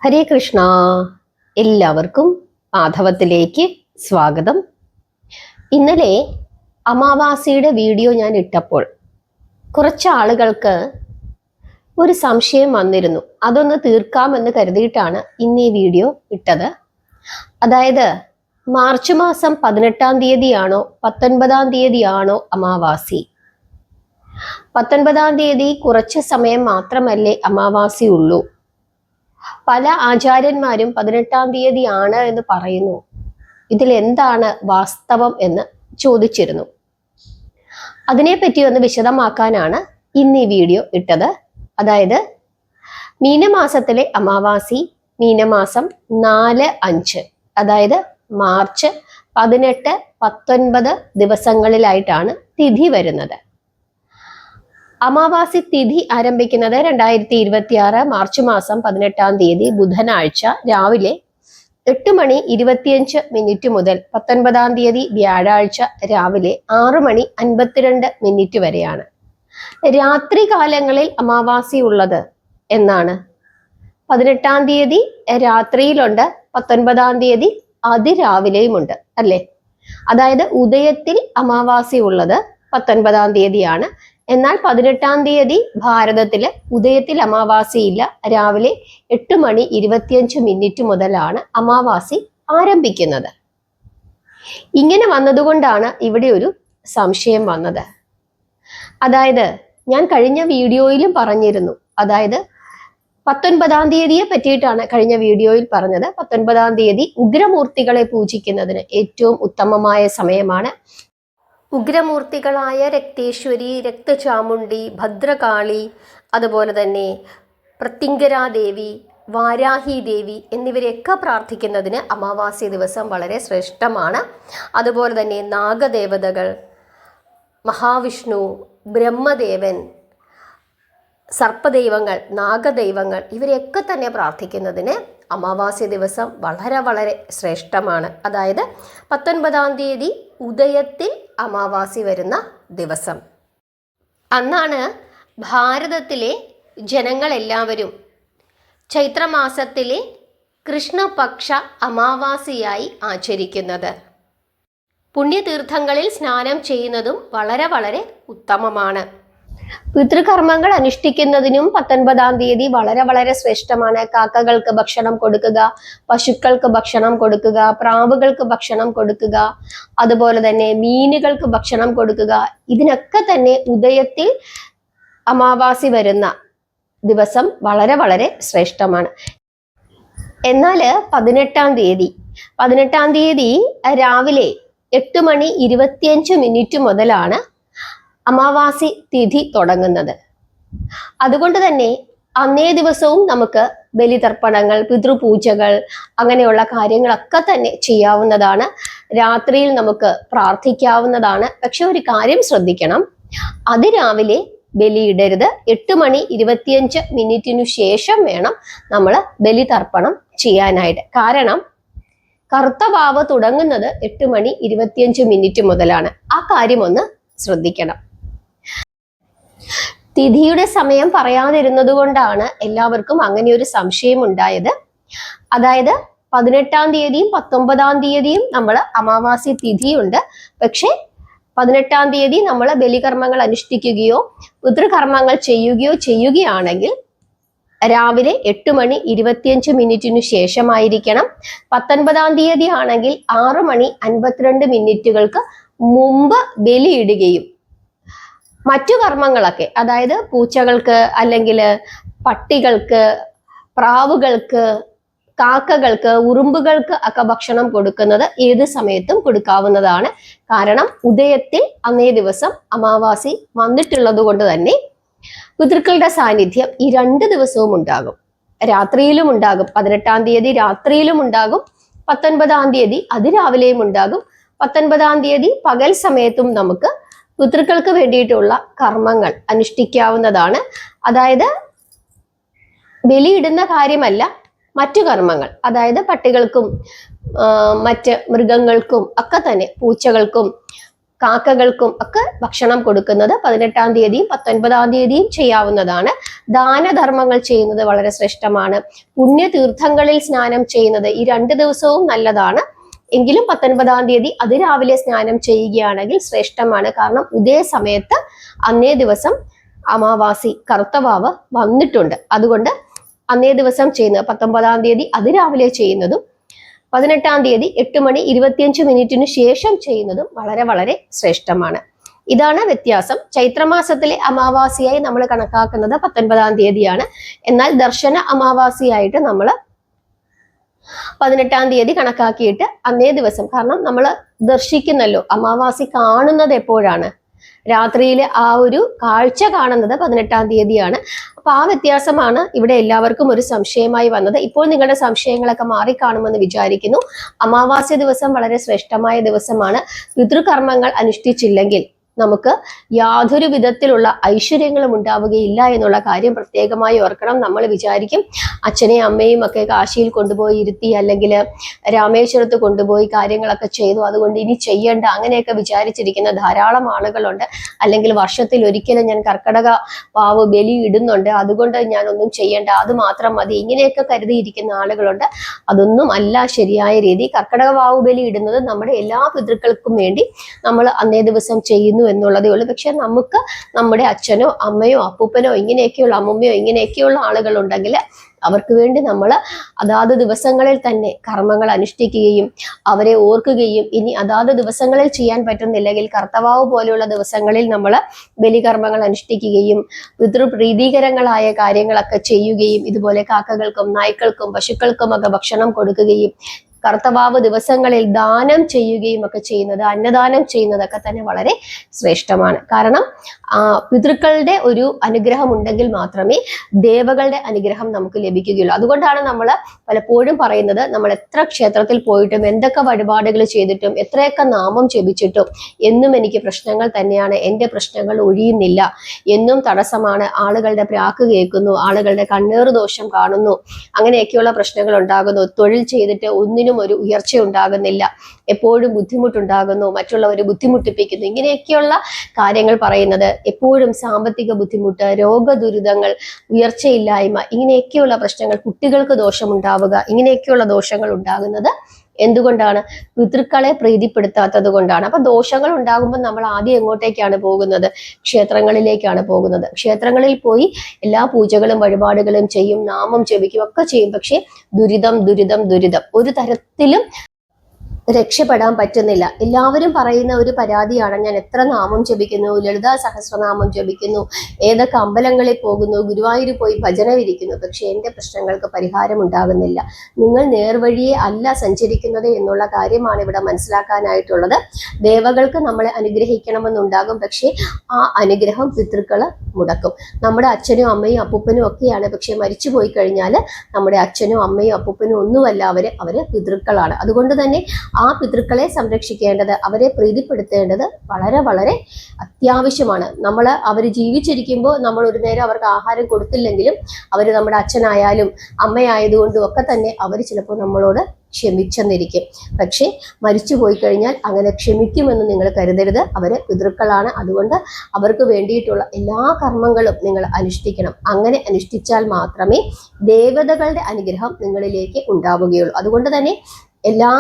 ഹരേ കൃഷ്ണ. എല്ലാവർക്കും മാധവത്തിലേക്ക് സ്വാഗതം. ഇന്നലെ അമാവാസിയുടെ വീഡിയോ ഞാൻ ഇട്ടപ്പോൾ കുറച്ച് ആളുകൾക്ക് ഒരു സംശയം വന്നിരുന്നു. അതൊന്ന് തീർക്കാമെന്ന് കരുതിയിട്ടാണ് ഇന്ന് ഈ വീഡിയോ ഇട്ടത്. അതായത് മാർച്ച് മാസം 18-ാം തീയതിയാണോ 19-ാം തീയതിയാണോ അമാവാസി? 19-ാം തീയതി കുറച്ച് സമയം മാത്രമല്ലേ അമാവാസി ഉള്ളൂ? പല ആചാര്യന്മാരും 18-ാം തീയതിയാണ് എന്ന് പറയുന്നു. ഇതിൽ എന്താണ് വാസ്തവം എന്ന് ചോദിച്ചിരുന്നു. അതിനെപ്പറ്റി ഒന്ന് വിശദമാക്കാനാണ് ഇന്ന് ഈ വീഡിയോ ഇട്ടത്. അതായത് മീനമാസത്തിലെ അമാവാസി മീനമാസം 4-5, അതായത് മാർച്ച് 18, 19 ദിവസങ്ങളിലായിട്ടാണ് തിഥി വരുന്നത്. അമാവാസി തിഥി ആരംഭിക്കുന്നത് 2026 മാർച്ച് മാസം 18-ാം തീയതി ബുധനാഴ്ച രാവിലെ 8:25 മുതൽ 19-ാം തീയതി വ്യാഴാഴ്ച രാവിലെ 6:52 വരെയാണ്. രാത്രി കാലങ്ങളിൽ അമാവാസി ഉള്ളത് എന്നാണ്. 18-ാം തീയതി രാത്രിയിലുണ്ട്, 19-ാം തീയതി അതിരാവിലെയുമുണ്ട് അല്ലേ? അതായത് ഉദയത്തിൽ അമാവാസി ഉള്ളത് 19-ാം തീയതിയാണ്. എന്നാൽ 18-ാം തീയതി ഭാരതത്തില് ഉദയത്തിൽ അമാവാസിയില്ല. രാവിലെ 8:25 മുതലാണ് അമാവാസി ആരംഭിക്കുന്നത്. ഇങ്ങനെ വന്നതുകൊണ്ടാണ് ഇവിടെ ഒരു സംശയം വന്നത്. അതായത് ഞാൻ കഴിഞ്ഞ വീഡിയോയിലും പറഞ്ഞിരുന്നു. അതായത് 19-ാം തീയതിയെ പറ്റിയിട്ടാണ് കഴിഞ്ഞ വീഡിയോയിൽ പറഞ്ഞത്. 19-ാം തീയതി ഉഗ്രമൂർത്തികളെ പൂജിക്കുന്നതിന് ഏറ്റവും ഉത്തമമായ സമയമാണ്. ഉഗ്രമൂർത്തികളായ രക്തേശ്വരി, രക്തചാമുണ്ഡി, ഭദ്രകാളി, അതുപോലെ തന്നെ പ്രത്യങ്കരാദേവി, വാരാഹി ദേവി എന്നിവരെയൊക്കെ പ്രാർത്ഥിക്കുന്നതിന് അമാവാസി ദിവസം വളരെ ശ്രേഷ്ഠമാണ്. അതുപോലെ തന്നെ നാഗദേവതകൾ, മഹാവിഷ്ണു, ബ്രഹ്മദേവൻ, സർപ്പദൈവങ്ങൾ, നാഗദൈവങ്ങൾ ഇവരെയൊക്കെ തന്നെ പ്രാർത്ഥിക്കുന്നതിന് അമാവാസി ദിവസം വളരെ വളരെ ശ്രേഷ്ഠമാണ്. അതായത് 19-ാം തീയതി ഉദയത്തിൽ അമാവാസി വരുന്ന ദിവസം. അന്നാണ് ഭാരതത്തിലെ ജനങ്ങളെല്ലാവരും ചൈത്രമാസത്തിലെ കൃഷ്ണപക്ഷ അമാവാസിയായി ആചരിക്കുന്നത്. പുണ്യതീർത്ഥങ്ങളിൽ സ്നാനം ചെയ്യുന്നതും വളരെ വളരെ ഉത്തമമാണ്. പിതൃകർമ്മങ്ങൾ അനുഷ്ഠിക്കുന്നതിനും 19-ാം തീയതി വളരെ വളരെ ശ്രേഷ്ഠമാണ്. കാക്കകൾക്ക് ഭക്ഷണം കൊടുക്കുക, പശുക്കൾക്ക് ഭക്ഷണം കൊടുക്കുക, പ്രാവുകൾക്ക് ഭക്ഷണം കൊടുക്കുക, അതുപോലെ തന്നെ മീനുകൾക്ക് ഭക്ഷണം കൊടുക്കുക. ഇതിനൊക്കെ തന്നെ ഉദയത്തിൽ അമാവാസി വരുന്ന ദിവസം വളരെ വളരെ ശ്രേഷ്ഠമാണ്. എന്നാൽ 18-ാം തീയതി രാവിലെ 8:25 മുതലാണ് അമാവാസി തിഥി തുടങ്ങുന്നത്. അതുകൊണ്ട് തന്നെ അന്നേ ദിവസവും നമുക്ക് ബലിതർപ്പണങ്ങൾ, പിതൃപൂജകൾ അങ്ങനെയുള്ള കാര്യങ്ങളൊക്കെ തന്നെ ചെയ്യാവുന്നതാണ്. രാത്രിയിൽ നമുക്ക് പ്രാർത്ഥിക്കാവുന്നതാണ്. പക്ഷെ ഒരു കാര്യം ശ്രദ്ധിക്കണം, അതിരാവിലെ ബലിയിടരുത്. 8:25 ശേഷം വേണം നമ്മൾ ബലിതർപ്പണം ചെയ്യാനായിട്ട്. കാരണം കർത്തവാവ് തുടങ്ങുന്നത് 8:25 മുതലാണ്. ആ കാര്യം ഒന്ന് ശ്രദ്ധിക്കണം. തിഥിയുടെ സമയം പറയാതിരുന്നത് കൊണ്ടാണ് എല്ലാവർക്കും അങ്ങനെ ഒരു സംശയം ഉണ്ടായത്. അതായത് 18-ാം തീയതിയും 19-ാം തീയതിയും നമ്മൾ അമാവാസി തിഥിയുണ്ട്. പക്ഷെ 18-ാം തീയതി നമ്മൾ ബലികർമ്മങ്ങൾ അനുഷ്ഠിക്കുകയോ പിതൃകർമ്മങ്ങൾ ചെയ്യുകയാണെങ്കിൽ രാവിലെ 8:25 ശേഷമായിരിക്കണം. 19-ാം തീയതി ആണെങ്കിൽ 6:52 മുമ്പ് ബലിയിടുകയും മറ്റു കർമ്മങ്ങളൊക്കെ, അതായത് പൂച്ചകൾക്ക് അല്ലെങ്കിൽ പട്ടികൾക്ക്, പ്രാവുകൾക്ക്, കാക്കകൾക്ക്, ഉറുമ്പുകൾക്ക് ഒക്കെ ഭക്ഷണം കൊടുക്കുന്നത് ഏത് സമയത്തും കൊടുക്കാവുന്നതാണ്. കാരണം ഉദയത്തിൽ അന്നേ ദിവസം അമാവാസി വന്നിട്ടുള്ളത് കൊണ്ട് തന്നെ പിതൃക്കളുടെ സാന്നിധ്യം ഈ 2 ദിവസവും ഉണ്ടാകും. രാത്രിയിലും ഉണ്ടാകും. 18-ാം തീയതി രാത്രിയിലും ഉണ്ടാകും, 19-ാം തീയതി അതിരാവിലെയും ഉണ്ടാകും. 19-ാം തീയതി പകൽ സമയത്തും നമുക്ക് പിതൃക്കൾക്ക് വേണ്ടിയിട്ടുള്ള കർമ്മങ്ങൾ അനുഷ്ഠിക്കാവുന്നതാണ്. അതായത് ബലിയിടുന്ന കാര്യമല്ല, മറ്റു കർമ്മങ്ങൾ, അതായത് പട്ടികൾക്കും മറ്റ് മൃഗങ്ങൾക്കും ഒക്കെ തന്നെ, പൂച്ചകൾക്കും കാക്കകൾക്കും ഒക്കെ ഭക്ഷണം കൊടുക്കുന്നത് 18-ാം തീയതിയും 19-ാം തീയതിയും ചെയ്യാവുന്നതാണ്. ദാനധർമ്മങ്ങൾ ചെയ്യുന്നത് വളരെ ശ്രേഷ്ഠമാണ്. പുണ്യതീർത്ഥങ്ങളിൽ സ്നാനം ചെയ്യുന്നത് ഈ 2 ദിവസവും നല്ലതാണ്. എങ്കിലും 19-ാം തീയതി അതിരാവിലെ സ്നാനം ചെയ്യുകയാണെങ്കിൽ ശ്രേഷ്ഠമാണ്. കാരണം ഉദയ സമയത്ത് അന്നേ ദിവസം അമാവാസി കറുത്തവാവ് വന്നിട്ടുണ്ട്. അതുകൊണ്ട് അന്നേ ദിവസം ചെയ്യുന്നത് 19-ാം തീയതി അതിരാവിലെ ചെയ്യുന്നതും 18-ാം തീയതി 8:25 ശേഷം ചെയ്യുന്നതും വളരെ വളരെ ശ്രേഷ്ഠമാണ്. ഇതാണ് വ്യത്യാസം. ചൈത്രമാസത്തിലെ അമാവാസിയായി നമ്മൾ കണക്കാക്കുന്നത് 19-ാം തീയതിയാണ്. എന്നാൽ ദർശന അമാവാസിയായിട്ട് നമ്മൾ 18-ാം തീയതി കണക്കാക്കിയിട്ട് അന്നേ ദിവസം, കാരണം നമ്മൾ ദർശിക്കുന്നല്ലോ, അമാവാസി കാണുന്നത് എപ്പോഴാണ്? രാത്രിയിൽ ആ ഒരു കാഴ്ച കാണുന്നത് 18-ാം തീയതിയാണ്. അപ്പൊ ആ വ്യത്യാസമാണ് ഇവിടെ എല്ലാവർക്കും ഒരു സംശയമായി വന്നത്. ഇപ്പോൾ നിങ്ങളുടെ സംശയങ്ങളൊക്കെ മാറിക്കാണുമെന്ന് വിചാരിക്കുന്നു. അമാവാസ്യ ദിവസം വളരെ ശ്രേഷ്ഠമായ ദിവസമാണ്. പിതൃകർമ്മങ്ങൾ അനുഷ്ഠിച്ചില്ലെങ്കിൽ നമുക്ക് യാതൊരു വിധത്തിലുള്ള ഐശ്വര്യങ്ങളും ഉണ്ടാവുകയില്ല എന്നുള്ള കാര്യം പ്രത്യേകമായി ഓർക്കണം. നമ്മൾ വിചാരിക്കും അച്ഛനെയും അമ്മയും ഒക്കെ കാശിയിൽ കൊണ്ടുപോയി ഇരുത്തി, അല്ലെങ്കിൽ രാമേശ്വരത്ത് കൊണ്ടുപോയി കാര്യങ്ങളൊക്കെ ചെയ്തു, അതുകൊണ്ട് ഇനി ചെയ്യേണ്ട, അങ്ങനെയൊക്കെ വിചാരിച്ചിരിക്കുന്ന ധാരാളം ആളുകളുണ്ട്. അല്ലെങ്കിൽ വർഷത്തിൽ ഒരിക്കലും ഞാൻ കർക്കടക വാവ് ബലി ഇടുന്നുണ്ട്, അതുകൊണ്ട് ഞാൻ ഒന്നും ചെയ്യേണ്ട, അത് മാത്രം മതി, ഇങ്ങനെയൊക്കെ കരുതിയിരിക്കുന്ന ആളുകളുണ്ട്. അതൊന്നും അല്ല ശരിയായ രീതി. കർക്കടക വാവ് ബലി ഇടുന്നത് നമ്മുടെ എല്ലാ പിതൃക്കൾക്കും വേണ്ടി നമ്മൾ അന്നേ ദിവസം ചെയ്യുന്നു എന്നുള്ളതേ ഉള്ളൂ. പക്ഷെ നമുക്ക് നമ്മുടെ അച്ഛനോ അമ്മയോ അപ്പൂപ്പനോ ഇങ്ങനെയൊക്കെയുള്ള അമ്മുമ്മയോ ഇങ്ങനെയൊക്കെയുള്ള ആളുകളുണ്ടെങ്കിൽ അവർക്ക് വേണ്ടി നമ്മൾ അതാത് ദിവസങ്ങളിൽ തന്നെ കർമ്മങ്ങൾ അനുഷ്ഠിക്കുകയും അവരെ ഓർക്കുകയും, ഇനി അതാത് ദിവസങ്ങളിൽ ചെയ്യാൻ പറ്റുന്നില്ലെങ്കിൽ കർത്തവാവ് പോലെയുള്ള ദിവസങ്ങളിൽ നമ്മൾ ബലികർമ്മങ്ങൾ അനുഷ്ഠിക്കുകയും പിതൃപ്രീതികരങ്ങളായ കാര്യങ്ങളൊക്കെ ചെയ്യുകയും, ഇതുപോലെ കാക്കകൾക്കും നായ്ക്കൾക്കും പശുക്കൾക്കും ഒക്കെ ഭക്ഷണം കൊടുക്കുകയും കർത്തവാവ് ദിവസങ്ങളിൽ ദാനം ചെയ്യുകയും ഒക്കെ ചെയ്യുന്നത്, അന്നദാനം ചെയ്യുന്നതൊക്കെ തന്നെ വളരെ ശ്രേഷ്ഠമാണ്. കാരണം പിതൃക്കളുടെ ഒരു അനുഗ്രഹം ഉണ്ടെങ്കിൽ മാത്രമേ ദേവകളുടെ അനുഗ്രഹം നമുക്ക് ലഭിക്കുകയുള്ളൂ. അതുകൊണ്ടാണ് നമ്മൾ പലപ്പോഴും പറയുന്നത്, നമ്മൾ എത്ര ക്ഷേത്രത്തിൽ പോയിട്ടും എന്തൊക്കെ വഴിപാടുകൾ ചെയ്തിട്ടും എത്രയൊക്കെ നാമം ജപിച്ചിട്ടും എന്നും എനിക്ക് പ്രശ്നങ്ങൾ തന്നെയാണ്, എൻ്റെ പ്രശ്നങ്ങൾ ഒഴിയുന്നില്ല, എന്നും തടസ്സമാണ്, ആളുകളുടെ പ്രാക്ക് കേൾക്കുന്നു, ആളുകളുടെ കണ്ണേറ് ദോഷം കാണുന്നു, അങ്ങനെയൊക്കെയുള്ള പ്രശ്നങ്ങൾ ഉണ്ടാകുന്നു, തൊഴിൽ ചെയ്തിട്ട് ഒന്നിനും ഒരു ഉയർച്ച ഉണ്ടാകുന്നില്ല, എപ്പോഴും ബുദ്ധിമുട്ടുണ്ടാകുന്നു, മറ്റുള്ളവർ ബുദ്ധിമുട്ടിപ്പിക്കുന്നു, ഇങ്ങനെയൊക്കെയുള്ള കാര്യങ്ങൾ പറയുന്നത്, എപ്പോഴും സാമ്പത്തിക ബുദ്ധിമുട്ട്, രോഗദുരിതങ്ങൾ, ഉയർച്ചയില്ലായ്മ, ഇങ്ങനെയൊക്കെയുള്ള പ്രശ്നങ്ങൾ, കുട്ടികൾക്ക് ദോഷമുണ്ടാവുക, ഇങ്ങനെയൊക്കെയുള്ള ദോഷങ്ങൾ ഉണ്ടാകുന്നത് എന്തുകൊണ്ടാണ്? പിതൃക്കളെ പ്രീതിപ്പെടുത്താത്തത് കൊണ്ടാണ്. അപ്പൊ ദോഷങ്ങൾ ഉണ്ടാകുമ്പോൾ നമ്മൾ ആദ്യം എങ്ങോട്ടേക്കാണ് പോകുന്നത്? ക്ഷേത്രങ്ങളിലേക്കാണ് പോകുന്നത്. ക്ഷേത്രങ്ങളിൽ പോയി എല്ലാ പൂജകളും വഴിപാടുകളും ചെയ്യും, നാമം ജപിക്കും, ഒക്കെ ചെയ്യും. പക്ഷെ ദുരിതം ദുരിതം ദുരിതം, ഒരു തരത്തിലും രക്ഷപ്പെടാൻ പറ്റുന്നില്ല. എല്ലാവരും പറയുന്ന ഒരു പരാതിയാണ്, ഞാൻ എത്ര നാമം ജപിക്കുന്നു, ലളിതാ സഹസ്രനാമം ജപിക്കുന്നു, ഏതൊക്കെ അമ്പലങ്ങളിൽ പോകുന്നു, ഗുരുവായൂർ പോയി ഭജന ഇരിക്കുന്നു, പക്ഷെ എൻ്റെ പ്രശ്നങ്ങൾക്ക് പരിഹാരം ഉണ്ടാകുന്നില്ല. നിങ്ങൾ നേർവഴിയെ അല്ല സഞ്ചരിക്കുന്നത് എന്നുള്ള കാര്യമാണ് ഇവിടെ മനസ്സിലാക്കാനായിട്ടുള്ളത്. ദേവകൾക്ക് നമ്മളെ അനുഗ്രഹിക്കണമെന്നുണ്ടാകും, പക്ഷെ ആ അനുഗ്രഹം പിതൃക്കള് മുടക്കും. നമ്മുടെ അച്ഛനും അമ്മയും അപ്പൂപ്പനും ഒക്കെയാണ്, പക്ഷെ മരിച്ചു പോയി കഴിഞ്ഞാൽ നമ്മുടെ അച്ഛനും അമ്മയും അപ്പൂപ്പനും ഒന്നുമല്ല, അവര് പിതൃക്കളാണ്. അതുകൊണ്ട് തന്നെ ആ പിതൃക്കളെ സംരക്ഷിക്കേണ്ടത്, അവരെ പ്രീതിപ്പെടുത്തേണ്ടത് വളരെ വളരെ അത്യാവശ്യമാണ്. അവർ ജീവിച്ചിരിക്കുമ്പോൾ നമ്മൾ ഒരു നേരം അവർക്ക് ആഹാരം കൊടുത്തില്ലെങ്കിലും അവർ നമ്മുടെ അച്ഛനായാലും അമ്മയായതുകൊണ്ടും ഒക്കെ തന്നെ അവർ ചിലപ്പോൾ നമ്മളോട് ക്ഷമിച്ചെന്നിരിക്കും. പക്ഷെ മരിച്ചു പോയി കഴിഞ്ഞാൽ അങ്ങനെ ക്ഷമിക്കുമെന്ന് നിങ്ങൾ കരുതരുത്. അവര് പിതൃക്കളാണ്. അതുകൊണ്ട് അവർക്ക് വേണ്ടിയിട്ടുള്ള എല്ലാ കർമ്മങ്ങളും നിങ്ങൾ അനുഷ്ഠിക്കണം. അങ്ങനെ അനുഷ്ഠിച്ചാൽ മാത്രമേ ദേവതകളുടെ അനുഗ്രഹം നിങ്ങളിലേക്ക് ഉണ്ടാവുകയുള്ളൂ. അതുകൊണ്ട് തന്നെ എല്ലാ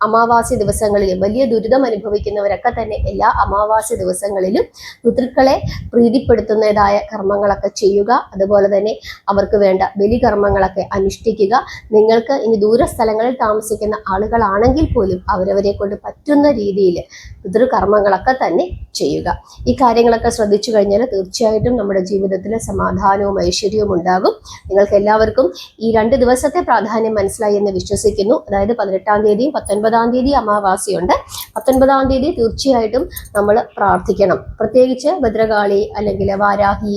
അമാവാസ്യ ദിവസങ്ങളിലും, വലിയ ദുരിതം അനുഭവിക്കുന്നവരൊക്കെ തന്നെ എല്ലാ അമാവാസ്യ ദിവസങ്ങളിലും പിതൃക്കളെ പ്രീതിപ്പെടുത്തുന്നതായ കർമ്മങ്ങളൊക്കെ ചെയ്യുക. അതുപോലെ തന്നെ അവർക്ക് വേണ്ട ബലികർമ്മങ്ങളൊക്കെ അനുഷ്ഠിക്കുക. നിങ്ങൾക്ക് ഇനി ദൂരസ്ഥലങ്ങളിൽ താമസിക്കുന്ന ആളുകളാണെങ്കിൽ പോലും അവരവരെ കൊണ്ട് പറ്റുന്ന രീതിയിൽ പിതൃകർമ്മങ്ങളൊക്കെ തന്നെ ചെയ്യുക. ഈ കാര്യങ്ങളൊക്കെ ശ്രദ്ധിച്ചു കഴിഞ്ഞാൽ തീർച്ചയായിട്ടും നമ്മുടെ ജീവിതത്തിൽ സമാധാനവും ഐശ്വര്യവും ഉണ്ടാകും. നിങ്ങൾക്ക് എല്ലാവർക്കും ഈ 2 ദിവസത്തെ പ്രാധാന്യം മനസ്സിലായി എന്ന് വിശ്വസിക്കുന്നു. അതായത് 18-ാം തീയതിയും 19-ാം തീയതി അമാവാസിയുണ്ട്. 19-ാം തീയതി തീർച്ചയായിട്ടും നമ്മൾ പ്രാർത്ഥിക്കണം. പ്രത്യേകിച്ച് ഭദ്രകാളി അല്ലെങ്കിൽ വാരാഹി,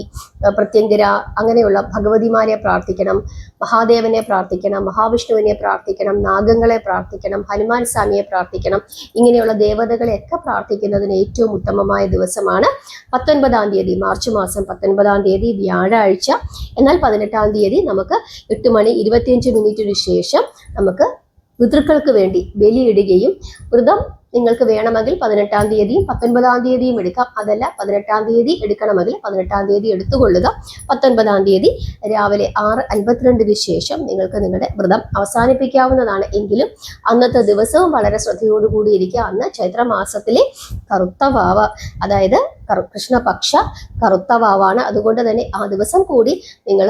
പ്രത്യങ്കര, അങ്ങനെയുള്ള ഭഗവതിമാരെ പ്രാർത്ഥിക്കണം, മഹാദേവനെ പ്രാർത്ഥിക്കണം, മഹാവിഷ്ണുവിനെ പ്രാർത്ഥിക്കണം, നാഗങ്ങളെ പ്രാർത്ഥിക്കണം, ഹനുമാൻ സ്വാമിയെ പ്രാർത്ഥിക്കണം. ഇങ്ങനെയുള്ള ദേവതകളെയൊക്കെ പ്രാർത്ഥിക്കുന്നതിന് ഏറ്റവും ഉത്തമമായ ദിവസമാണ് 19-ാം തീയതി, മാർച്ച് മാസം 19-ാം തീയതി വ്യാഴാഴ്ച. എന്നാൽ 18-ാം തീയതി നമുക്ക് 8:25 ശേഷം നമുക്ക് പിതൃക്കൾക്ക് വേണ്ടി ബലിയിടുകയും വ്രതം നിങ്ങൾക്ക് വേണമെങ്കിൽ 18-ാം തീയതിയും 19-ാം തീയതിയും എടുക്കാം. അതല്ല 18-ാം തീയതി എടുക്കണമെങ്കിൽ 18-ാം തീയതി എടുത്തുകൊള്ളുക. 19-ാം തീയതി രാവിലെ 6:52 ശേഷം നിങ്ങൾക്ക് നിങ്ങളുടെ വ്രതം അവസാനിപ്പിക്കാവുന്നതാണ്. എങ്കിലും അന്നത്തെ ദിവസവും വളരെ ശ്രദ്ധയോടുകൂടി ഇരിക്കുക. അന്ന് ചൈത്രമാസത്തിലെ കറുത്ത വാവ, അതായത് കൃഷ്ണപക്ഷ കറുത്ത വാവാണ്. അതുകൊണ്ട് തന്നെ ആ ദിവസം കൂടി നിങ്ങൾ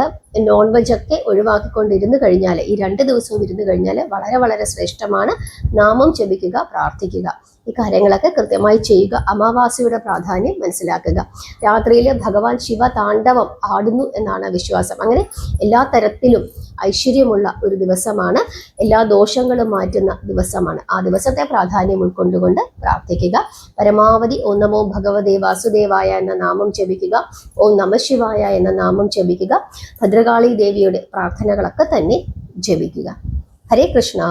നോൺ വെജ് ഒക്കെ ഒഴിവാക്കിക്കൊണ്ടിരുന്നു കഴിഞ്ഞാൽ, ഈ 2 ദിവസവും ഇരുന്ന് കഴിഞ്ഞാൽ വളരെ വളരെ ശ്രേഷ്ഠമാണ്. നാമം ജപിക്കുക, പ്രാർത്ഥിക്കുക, ഈ കാര്യങ്ങളൊക്കെ കൃത്യമായി ചെയ്യുക. അമാവാസിയുടെ പ്രാധാന്യം മനസ്സിലാക്കുക. രാത്രിയിൽ ഭഗവാൻ ശിവ താണ്ഡവം ആടുന്നു എന്നാണ് വിശ്വാസം. അങ്ങനെ എല്ലാ തരത്തിലും ഐശ്വര്യമുള്ള ഒരു ദിവസമാണ്, എല്ലാ ദോഷങ്ങളും മാറ്റുന്ന ദിവസമാണ്. ആ ദിവസത്തെ പ്രാധാന്യം ഉൾക്കൊണ്ടുകൊണ്ട് പ്രാർത്ഥിക്കുക. പരമാവധി ഓം നമോ ഭഗവതേ വാസുദേവായ എന്ന നാമം ജപിക്കുക. ഓം നമഃശിവായ എന്ന നാമം ജപിക്കുക. ഭദ്രകാളി ദേവിയുടെ പ്രാർത്ഥനകളൊക്കെ തന്നെ ജപിക്കുക. ഹരേ കൃഷ്ണ.